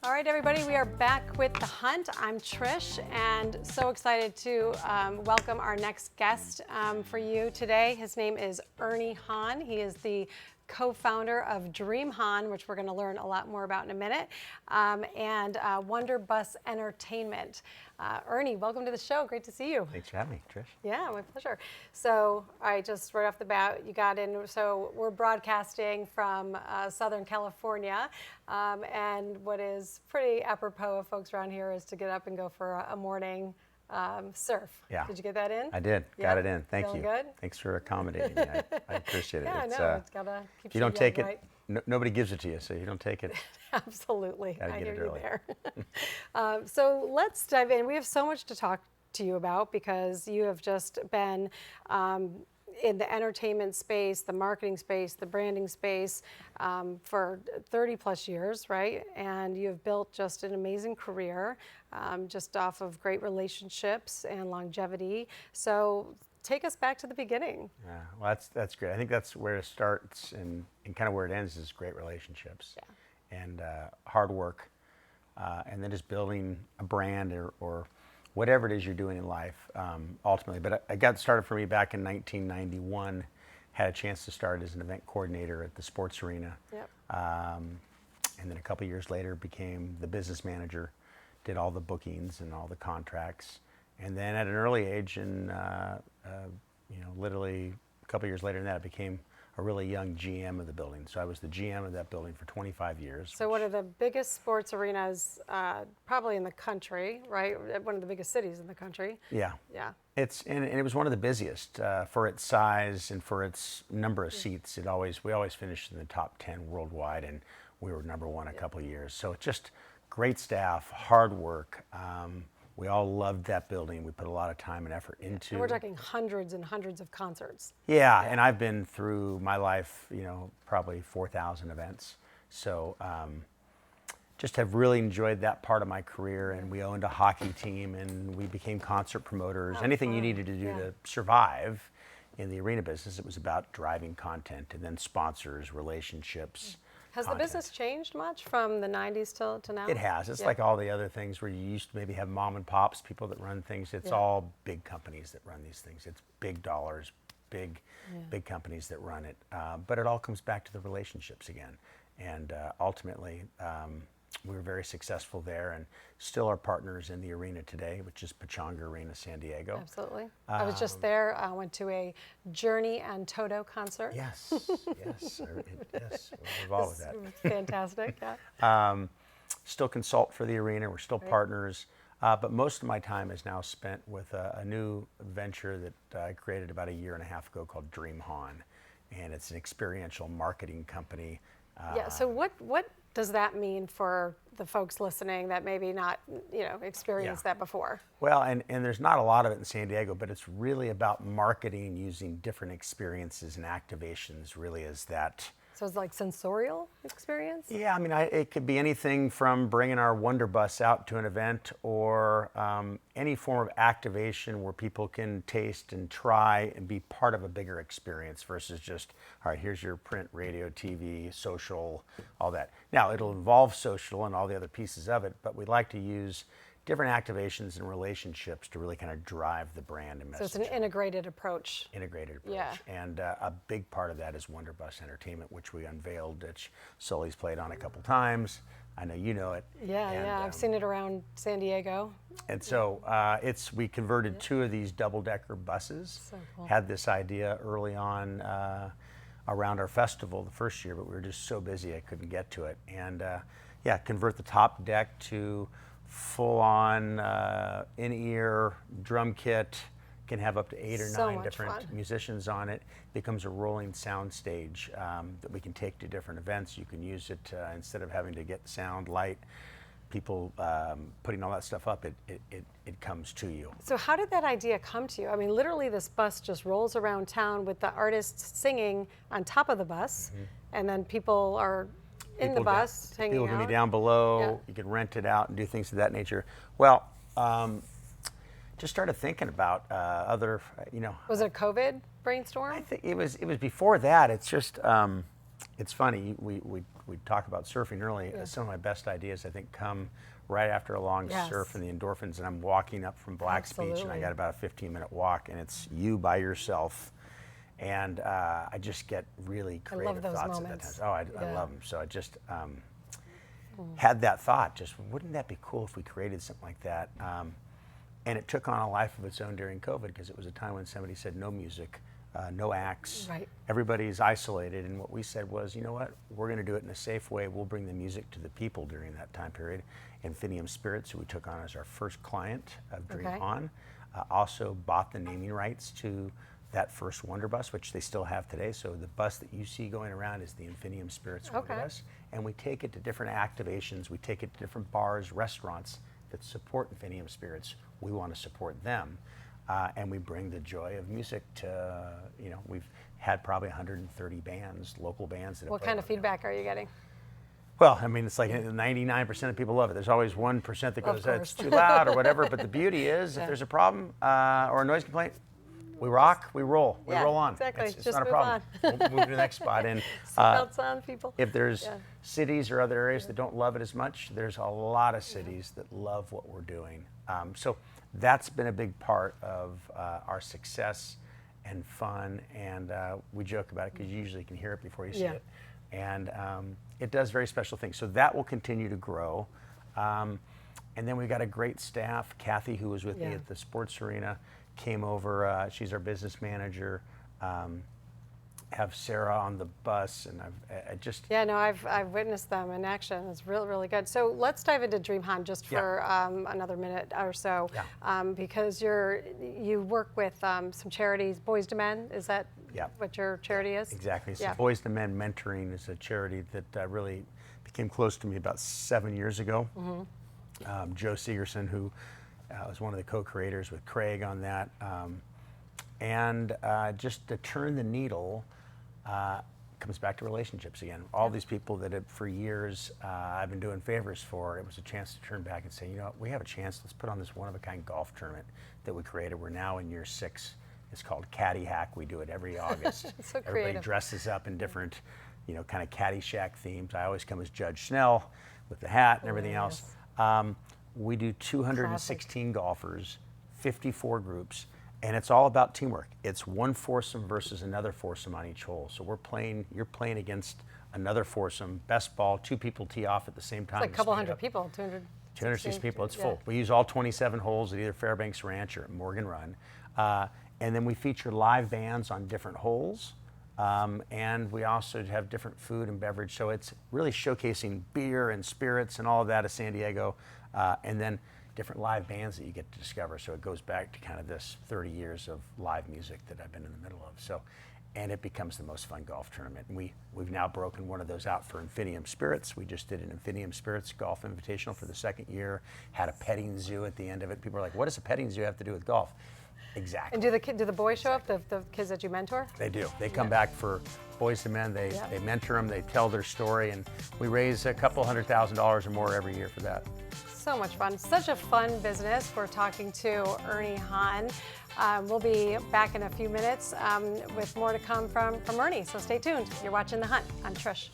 All right, everybody, we are back with The Hunt. I'm Trish, and so excited to welcome our next guest for you today. His name is Ernie Hahn. He is the co-founder of Dream Hahn, which we're going to learn a lot more about in a minute, and Wonder Bus Entertainment. Ernie, welcome to the show. Great to see you. Thanks for having me, Trish. Yeah, my pleasure. So, all right, just right off the bat, you got in. So we're broadcasting from Southern California, and what is pretty apropos of folks around here is to get up and go for a morning surf. Yeah. Did you get that in? I did. Yeah? Got it in. Thank Feeling you. good? Thanks for accommodating me. I appreciate it. Yeah, I It's, know. It's gotta keep if you don't take right. it, nobody gives it to you, so you don't take it. Absolutely. Gotta I get hear it you early. there. So let's dive in. We have so much to talk to you about because you have just been in the entertainment space, the marketing space, the branding space for 30 plus years, right? And you have built just an amazing career just off of great relationships and longevity. So take us back to the beginning. Yeah, well, that's great. I think that's where it starts and kind of where it ends is great relationships and hard work, and then just building a brand or whatever it is you're doing in life, ultimately. But I got started for me back in 1991, had a chance to start as an event coordinator at the sports arena. Yep. And then a couple years later became the business manager, did all the bookings and all the contracts. And then at an early age, and literally a couple years later than that, I became a really young GM of the building. So I was the GM of that building for 25 years. So one of the biggest sports arenas probably in the country, right? One of the biggest cities in the country. Yeah. Yeah. And it was one of the busiest for its size and for its number of seats. We always finished in the top 10 worldwide, and we were number one a couple of years. So it's just great staff, hard work. We all loved that building. We put a lot of time and effort into. And we're talking hundreds and hundreds of concerts. Yeah, and I've been through my life, probably 4,000 events. So just have really enjoyed that part of my career. And we owned a hockey team, and we became concert promoters. Anything you needed to do to survive in the arena business, it was about driving content and then sponsors, relationships. Has the business changed much from the 90s to now? It has. It's like all the other things where you used to maybe have mom and pops, people that run things. It's all big companies that run these things. It's big dollars, big companies that run it. But it all comes back to the relationships again. And ultimately, we were very successful there and still are partners in the arena today, which is Pechanga Arena, San Diego. Absolutely. I was just there. I went to a Journey and Toto concert. Yes, yes, we're involved with that. Fantastic, yeah. Still consult for the arena. We're still partners. But most of my time is now spent with a new venture that I created about a year and a half ago called Dream Hahn. And it's an experiential marketing company. So what does that mean for the folks listening that maybe not, experienced that before? Well, and there's not a lot of it in San Diego, but it's really about marketing using different experiences and activations really as that. So it's like sensorial experience? Yeah, I mean, it could be anything from bringing our Wonder Bus out to an event or any form of activation where people can taste and try and be part of a bigger experience versus just, all right, here's your print, radio, TV, social, all that. Now, it'll involve social and all the other pieces of it, but we like to use different activations and relationships to really kind of drive the brand and message. So it's an integrated approach. Yeah. And a big part of that is Wonder Bus Entertainment, which we unveiled, which Sully's played on a couple times. I know you know it. Yeah, I've seen it around San Diego. And so we converted 2 of these double-decker buses. So cool. Had this idea early on around our festival the first year, but we were just so busy I couldn't get to it. And convert the top deck to full-on in-ear drum kit, can have up to 8 or 9 different musicians on it. Becomes a rolling sound stage that we can take to different events. You can use it instead of having to get sound, light, people putting all that stuff up, it comes to you. So how did that idea come to you? I mean, literally this bus just rolls around town with the artists singing on top of the bus, and then people are in the bus hanging out. People can be down below. You can rent it out and do things of that nature. Well, just started thinking about other, Was it a COVID brainstorm? I think it was before that. It's just it's funny, we talk about surfing early. Some of my best ideas, I think, come right after a long surf and the endorphins, and I'm walking up from Black's Beach, and I got about a 15-minute walk, and it's you by yourself, and I just get really creative thoughts at that time. Oh, I love them. So I just had that thought, just wouldn't that be cool if we created something like that? And it took on a life of its own during COVID, because it was a time when somebody said no music, no acts, everybody's isolated, and what we said was, you know what, we're going to do it in a safe way. We'll bring the music to the people during that time period. Infinium Spirits, who we took on as our first client of Dream Hahn, also bought the naming rights to that first Wonder Bus, which they still have today. So the bus that you see going around is the Infinium Spirits Wonder Bus, and we take it to different activations. We take it to different bars, restaurants that support Infinium Spirits. We want to support them. And we bring the joy of music to, you know, we've had probably 130 bands, local bands. That what kind of feedback are you getting? Well, I mean, it's like 99% of people love it. There's always 1% that goes, it's too loud or whatever. But the beauty is, if there's a problem or a noise complaint, we rock, we roll, we roll on. Exactly. It's just not a problem. We'll move to the next spot. And seatbelts on, people. If there's cities or other areas that don't love it as much, there's a lot of cities that love what we're doing. So that's been a big part of our success and fun, and we joke about it because you usually can hear it before you see it. And it does very special things. So that will continue to grow. And then we've got a great staff. Kathy, who was with me at the sports arena, came over. She's our business manager. Have Sarah on the bus, and I just... Yeah, no, I've witnessed them in action. It's really, really good. So let's dive into Dream Hahn just for another minute or so, because you work with some charities. Boys to Men, is that what your charity is? Exactly. So Boys to Men Mentoring is a charity that really became close to me about 7 years ago. Joe Segerson, who was one of the co-creators with Craig on that, and just to turn the needle, comes back to relationships again. All these people that for years I've been doing favors for, it was a chance to turn back and say, you know what, we have a chance, let's put on this one-of-a-kind golf tournament that we created. We're now in year 6. It's called Caddy Hack. We do it every August. So Everybody creative. dresses up in different, you know, kind of Caddyshack themes. I always come as Judge Snell with the hat and everything else. We do 216 golfers, 54 groups, and it's all about teamwork. It's one foursome versus another foursome on each hole. So you're playing against another foursome, best ball, 2 people tee off at the same time. It's like a couple hundred people, 260 people, it's full. We use all 27 holes at either Fairbanks Ranch or at Morgan Run. And then we feature live bands on different holes. And we also have different food and beverage. So it's really showcasing beer and spirits and all of that of San Diego. And then different live bands that you get to discover. So it goes back to kind of this 30 years of live music that I've been in the middle of. So, and it becomes the most fun golf tournament. And we've now broken one of those out for Infinium Spirits. We just did an Infinium Spirits Golf Invitational for the 2nd year, had a petting zoo at the end of it. People are like, what does a petting zoo have to do with golf? Exactly. And do the boys show up, the kids that you mentor? They do. They come back for Boys to Men. They mentor them. They tell their story, and we raise a couple $100,000 or more every year for that. So much fun. Such a fun business. We're talking to Ernie Hahn. We'll be back in a few minutes with more to come from Ernie, so stay tuned. You're watching The Hunt. I'm Trish.